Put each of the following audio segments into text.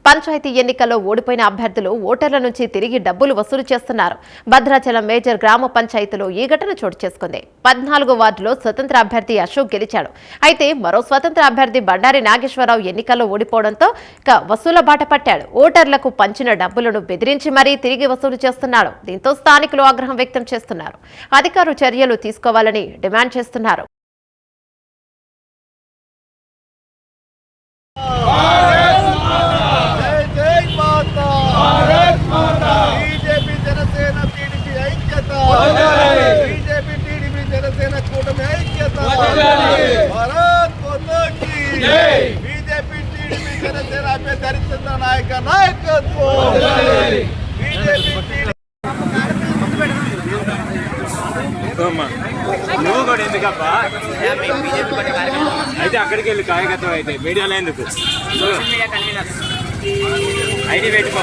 పంచాయతీ ఎన్నికల్లో ఓడిపోయిన అభ్యర్థులు ఓటర్ల నుంచి తిరిగి డబ్బులు వసూలు చేస్తున్నారు. భద్రాచలం మేజర్ గ్రామ పంచాయతీలో ఈ ఘటన చోటు చేసుకుంది. 14వ వార్డులో స్వతంత్ర అభ్యర్థి అశోక్ గెలిచాడు. అయితే మరో స్వతంత్ర అభ్యర్థి బండారి నాగేశ్వరరావు ఎన్నికల్లో ఓడిపోవడంతో వసూల బాట పట్టాడు. ఓటర్లకు పంచిన డబ్బులను బెదిరించి మరీ తిరిగి వసూలు చేస్తున్నాడు. దీంతో స్థానికులు ఆగ్రహం వ్యక్తం చేస్తున్నారు. అధికారులు చర్యలు తీసుకోవాలని డిమాండ్ చేస్తున్నారు. बीजेपी टीडीपी जनसेना कूटमी ऐक्यता भारत माता की जय बीजेपी टीडीपी जनसेना अभ्यर्थी हरिश्चंद्र नायक नायकत्व बीजेपी నువ్వు కూడా ఎందుకబ్బా అయితే అక్కడికి వెళ్ళి కార్యకర్త అయితే మీడియాలో ఎందుకు ఐడి పెట్టుకో.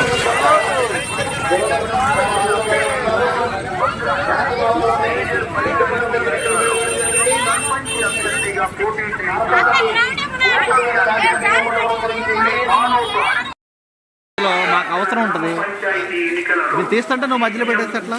మాకు అవసరం ఉంటుంది. మీరు తీస్తుంటే నువ్వు మధ్యలో పెట్టేస్తే అట్లా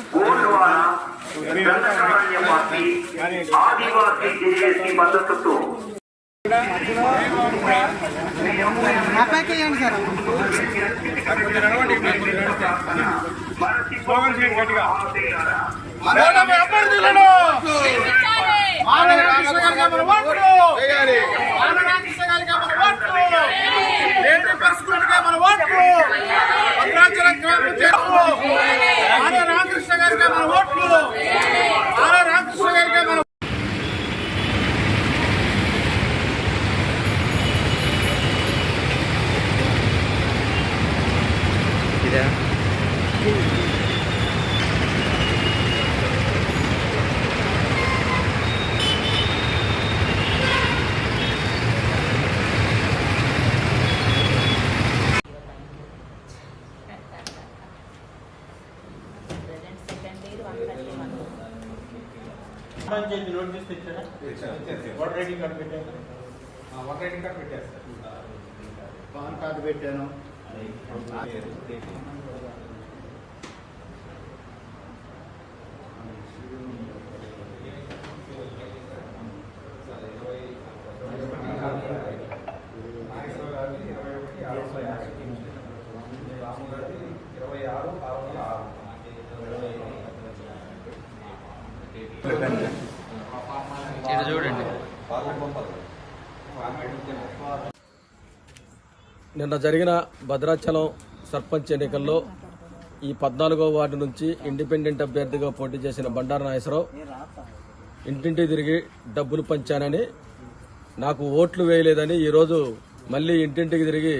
పంచాయతీ నోటీస్ తెచ్చారా? ఓటర్ ఐడి కార్డు పెట్టాను. ఓటర్ ఐడి కార్డు పెట్టారు. పాన్ కార్డు పెట్టాను. చూడండి, నిన్న జరిగిన భద్రాచలం సర్పంచ్ ఎన్నికల్లో ఈ 14వ వార్డు నుంచి ఇండిపెండెంట్ అభ్యర్థిగా పోటీ చేసిన బండారి నాగేశ్వరరావు ఇంటింటి తిరిగి డబ్బులు పంచానని, నాకు ఓట్లు వేయలేదని ఈరోజు మళ్లీ ఇంటింటికి తిరిగి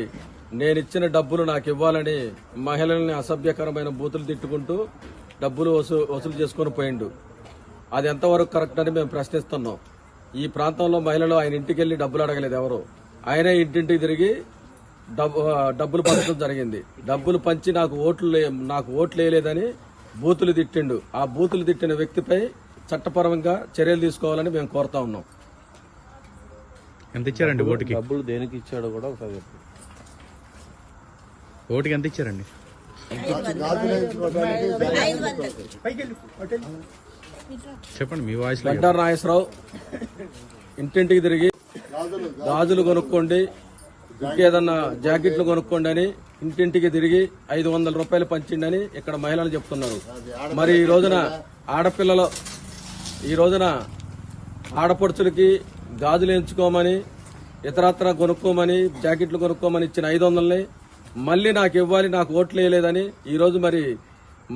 నేనిచ్చిన డబ్బులు నాకు ఇవ్వాలని మహిళల్ని అసభ్యకరమైన బూతులు తిట్టుకుంటూ డబ్బులు వసూలు చేసుకుని పోయిండు. అది ఎంతవరకు కరెక్ట్ అని మేము ప్రశ్నిస్తున్నాం. ఈ ప్రాంతంలో మహిళలు ఆయన ఇంటికి వెళ్లి డబ్బులు అడగలేదు ఎవరు. ఆయనే ఇంటింటికి తిరిగి డబ్బులు పంచడం జరిగింది. డబ్బులు పంచి నాకు ఓట్లు వేయలేదని బూతులు తిట్టిండు. ఆ బూతులు తిట్టిన వ్యక్తిపై చట్టపరంగా చర్యలు తీసుకోవాలని మేము కోరుతా ఉన్నాం. ఎంత ఇచ్చారండి ఓటుకి? డబ్బులు దేనికి ఇచ్చాడో కూడా ఒకసారి ఓటుకి ఎంత ఇచ్చారండి? చెప్పండి మీ వాయిస్. బండారి నాగేశ్వరరావు ఇంటింటికి తిరిగి గాజులు కొనుక్కోండి, ఇంకేదన్నా జాకెట్లు కొనుక్కోండి అని ఇంటింటికి తిరిగి 500 రూపాయలు పంచిండని ఇక్కడ మహిళలు చెప్తున్నారు. మరి ఈ రోజున ఆడపడుచులకి గాజులు ఎంచుకోమని, ఇతరత్ర కొనుక్కోమని, జాకెట్లు కొనుక్కోమని ఇచ్చిన 500ని మళ్లీ నాకు ఇవ్వాలి, నాకు ఓట్లు వేయలేదని ఈరోజు మరి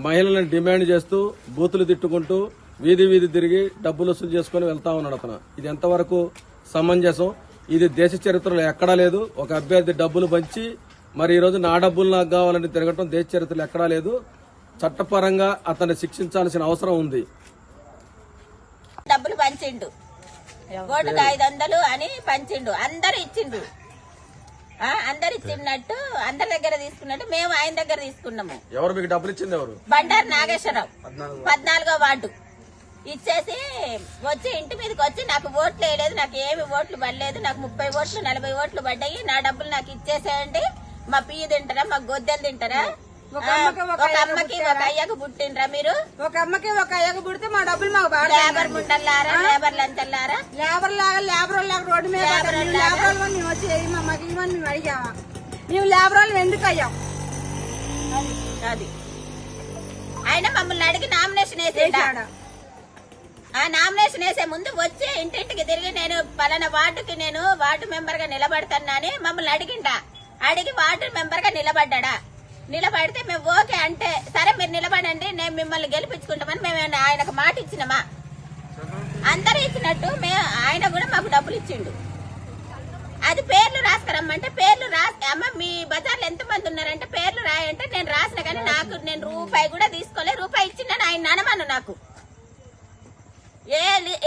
మహిళలను డిమాండ్ చేస్తూ బూతులు తిట్టుకుంటూ వీధి తిరిగి డబ్బులు వసూలు చేసుకుని వెళ్తా ఉన్నాడు అతను. ఇది ఎంతవరకు సమంజసం? ఇది దేశ చరిత్రలో ఎక్కడా లేదు. ఒక అభ్యర్థి డబ్బులు పంచి మరి ఈ రోజు నా డబ్బులు నాకు కావాలని తిరగటం దేశ చరిత్రలో ఎక్కడా లేదు. చట్టపరంగా అతన్ని శిక్షించాల్సిన అవసరం ఉంది. డబ్బులు పంచిండు, ఓటుకు 500 అని పంచిండు. అందరు ఇచ్చిండు, అందరు ఇచ్చినట్టు అందరి దగ్గర తీసుకున్నట్టు మేము ఆయన దగ్గర తీసుకున్నాము. ఎవరు మీకు డబ్బులు ఇచ్చింది? ఎవరు? బండారి నాగేశ్వరరావు 14వ వార్డు. ఇచ్చేసి వచ్చి ఇంటి మీదకి వచ్చి నాకు ఓట్లు వేయలేదు, నాకు ఏమి ఓట్లు పడలేదు, నాకు 30 ఓట్లు 40 ఓట్లు పడ్డాయి, నా డబ్బులు నాకు ఇచ్చేసేయండి, మా పియ్యి తింటారా, మా గొద్దెలు తింటారా? ఒక అమ్మకి ఒక అయ్యకు పుట్టిండ్రా మీరు? ఒక అమ్మకి ఒక అయ్యకు పుడితే మా డబ్బులు మాకు లేబర్ ముండల్లారా, లేబర్ లంచల్లారా? లేబర్ లాగా రోడ్డు మీద లేబర్ వాళ్ళు మేము వచ్చి వేయమా మాకు ఇవ్వని మేము అడిగామా? మేము లేబర్ వాళ్ళు ఎందుకు అయ్యాం? అది ఆయన మమ్మల్ని అడిగి నామినేషన్ వేసేడా? ఆ నామినేషన్ వేసే ముందు వచ్చి ఇంటింటికి తిరిగి నేను పలానా వార్డుకి నేను వార్డు మెంబర్ గా నిలబడతానని మమ్మల్ని అడిగిండా. అడిగి వార్డు మెంబర్ గా నిలబడ్డా. నిలబడితే మేము ఓకే అంటే సరే మీరు నిలబడండి నేను మిమ్మల్ని గెలిపించుకుంటామని మేము ఆయనకు మాట ఇచ్చినామా? అందరూ ఇచ్చినట్టు ఆయన కూడా మాకు డబ్బులు ఇచ్చిండు. అది పేర్లు రాసుకురమ్మంటే పేర్లు రాసి అమ్మ మీ బజార్లో ఎంత మంది ఉన్నారంటే పేర్లు రాయంటే నేను రాసిన కానీ నేను రూపాయి కూడా తీసుకోలే. రూపాయి ఇచ్చిండని ఆయన అనమను నాకు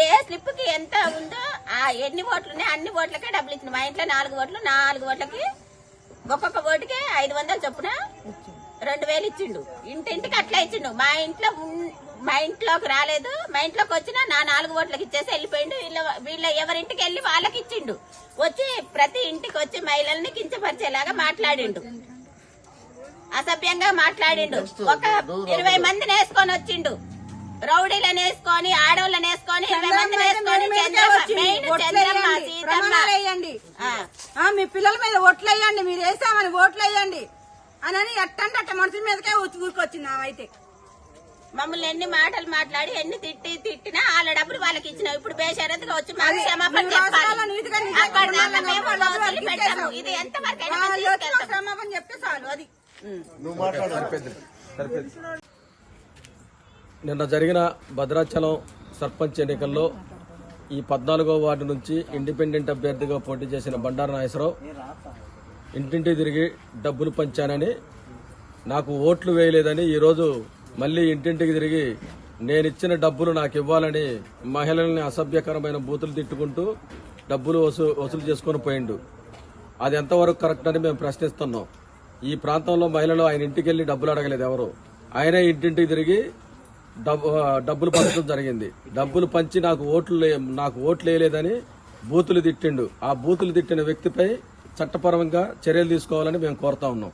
ఏ స్లిప్ కి ఎంత ఉందో ఎన్ని ఓట్లు ఉన్నాయి అన్ని ఓట్లకే డబ్బులు ఇచ్చిన. మా ఇంట్లో 4 ఓట్లు, 4 ఓట్లకి ఒక్కొక్క ఓటుకి 500 చొప్పున 2000 ఇచ్చిండు. ఇంటింటికి అట్లా ఇచ్చిండు. మా ఇంట్లోకి రాలేదు. మా ఇంట్లోకి వచ్చినా నా 4 ఓట్లకి ఇచ్చేసి వెళ్ళిపోయిండు. వీళ్ళ ఎవరింటికి వెళ్ళి వాళ్ళకి ఇచ్చిండు. వచ్చి ప్రతి ఇంటికి వచ్చి మహిళల్ని కించపరిచేలాగా మాట్లాడిండు, అసభ్యంగా మాట్లాడిండు. ఒక 20 మందిని వేసుకొని వచ్చిండు. రౌడీలను వేసుకొని ఆడవాళ్ళని వేసుకొని 20 మందిని వేసుకొని మీ పిల్లల మీద ఓట్లు వేయండి, మీరు వేసామని ఓట్లు వేయండి అని ఎట్టంటే అట్ట మనుషుల మీదకే ఊరుకొచ్చింది. అయితే మమ్మల్ని ఎన్ని మాటలు మాట్లాడి ఎన్ని తిట్టినా వాళ్ళ డబ్బులు వాళ్ళకి ఇచ్చినాం. ఇప్పుడు బేషరతుగా వచ్చి మాకు క్షమాపణ చెప్పాలి. ఇది ఎంతవరకు క్షమాపణ చెప్తే చాలు. అది నిన్న జరిగిన భద్రాచలం సర్పంచ్ ఎన్నికల్లో ఈ 14వ వార్డు నుంచి ఇండిపెండెంట్ అభ్యర్థిగా పోటీ చేసిన బండారు నాగేశ్వరరావు ఇంటింటి తిరిగి డబ్బులు పంచానని, నాకు ఓట్లు వేయలేదని ఈరోజు మళ్లీ ఇంటింటికి తిరిగి నేనిచ్చిన డబ్బులు నాకు ఇవ్వాలని మహిళల్ని అసభ్యకరమైన బూతులు తిట్టుకుంటూ డబ్బులు వసూలు చేసుకుని పోయిండు. అది ఎంతవరకు కరెక్ట్ అని మేము ప్రశ్నిస్తున్నాం. ఈ ప్రాంతంలో మహిళలు ఆయన ఇంటికి వెళ్లి డబ్బులు అడగలేదు ఎవరు. ఆయనే ఇంటింటికి తిరిగి డబ్బులు పంచడం జరిగింది. డబ్బులు పంచి నాకు ఓట్లు వేయలేదని బూతులు తిట్టిండు. ఆ బూతులు తిట్టిన వ్యక్తిపై చట్టపరంగా చర్యలు తీసుకోవాలని మేము కోరుతా ఉన్నాం.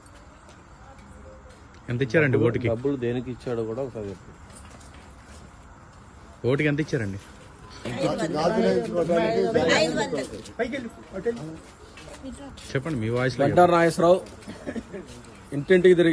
ఎంత ఇచ్చారండి ఓటుకి? డబ్బులు దేనికి ఇచ్చాడో కూడా ఒకసారి చెప్పండి. ఓటుకి ఎంత ఇచ్చారండి? 500. చెప్పండి మీ వాయిస్. బండారు నాగేశ్వరరావు ఇంటింటికి తిరిగి